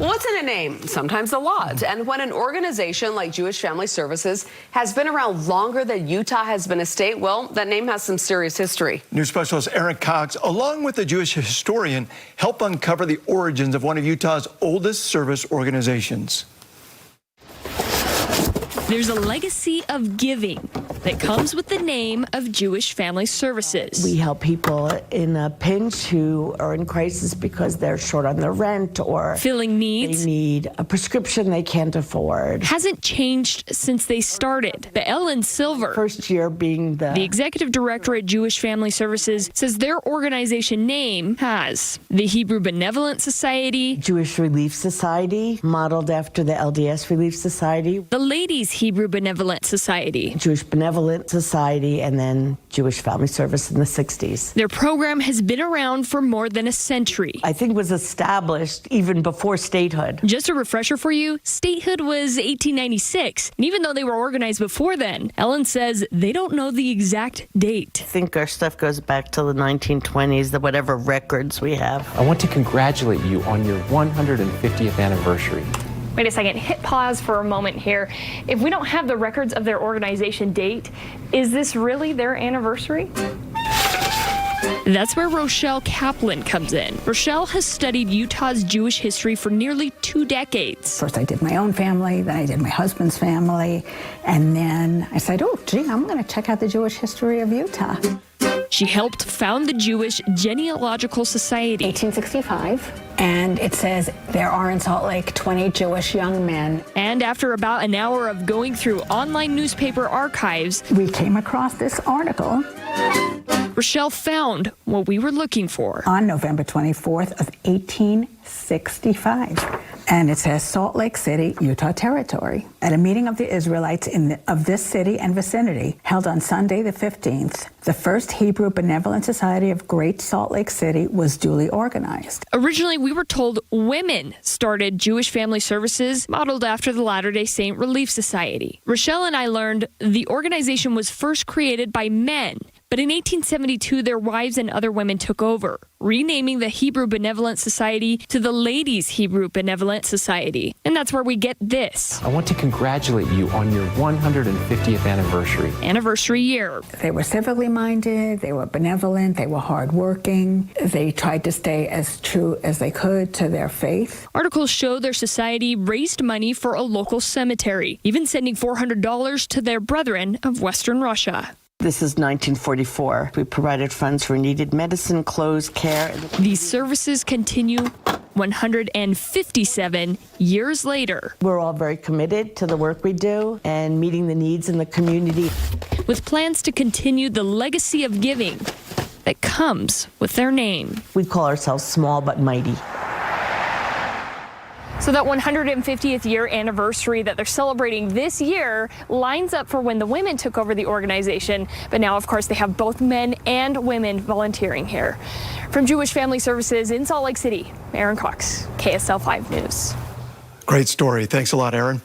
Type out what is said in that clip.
What's in a name? Sometimes a lot. And when an organization like Jewish Family Services has been around longer than Utah has been a state, well, that name has some serious history. News specialist Aaron Cox, along with a Jewish historian, help uncover the origins of one of Utah's oldest service organizations. There's a legacy of giving that comes with the name of Jewish Family Services. We help people in a pinch who are in crisis because they're short on their rent or filling needs. They need a prescription they can't afford. Hasn't changed since they started. But Ellen Silver, first year being the executive director at Jewish Family Services, says their organization name has the Hebrew Benevolent Society, Jewish Relief Society, modeled after the LDS Relief Society, the Ladies Hebrew Benevolent Society, Jewish Benevolent Society, and then Jewish Family Service in the 60s. Their program has been around for more than a century. I think it was established even before statehood. Just a refresher for you, statehood was 1896. And even though they were organized before then, Ellen says they don't know the exact date. I think our stuff goes back to the 1920s, the whatever records we have. I want to congratulate you on your 150th anniversary. Wait a second, hit pause for a moment here. If we don't have the records of their organization date, is this really their anniversary? That's where Rochelle Kaplan comes in. Rochelle has studied Utah's Jewish history for nearly 2 decades. First I did my own family, then I did my husband's family, and then I said, oh, gee, I'm going to check out the Jewish history of Utah. She helped found the Jewish Genealogical Society. 1865, and it says there are in Salt Lake 20 Jewish young men. And after about an hour of going through online newspaper archives, we came across this article. Rochelle found what we were looking for. On November 24th of 1865. And it says Salt Lake City, Utah Territory. At a meeting of the Israelites of this city and vicinity, held on Sunday the 15th, the first Hebrew Benevolent Society of Great Salt Lake City was duly organized. Originally, we were told women started Jewish Family Services, modeled after the Latter-day Saint Relief Society. Rochelle and I learned the organization was first created by men, but in 1872, their wives and other women took over, renaming the Hebrew Benevolent Society to the Ladies Hebrew Benevolent Society. And that's where we get this. I want to congratulate you on your 150th anniversary. Anniversary year. They were civically minded, they were benevolent, they were hardworking. They tried to stay as true as they could to their faith. Articles show their society raised money for a local cemetery, even sending $400 to their brethren of Western Russia. This is 1944. We provided funds for needed medicine, clothes, care. These services continue 157 years later. We're all very committed to the work we do and meeting the needs in the community, with plans to continue the legacy of giving that comes with their name. We call ourselves small but mighty. So that 150th year anniversary that they're celebrating this year lines up for when the women took over the organization. But now, of course, they have both men and women volunteering here. From Jewish Family Services in Salt Lake City, Aaron Cox, KSL 5 News. Great story. Thanks a lot, Aaron.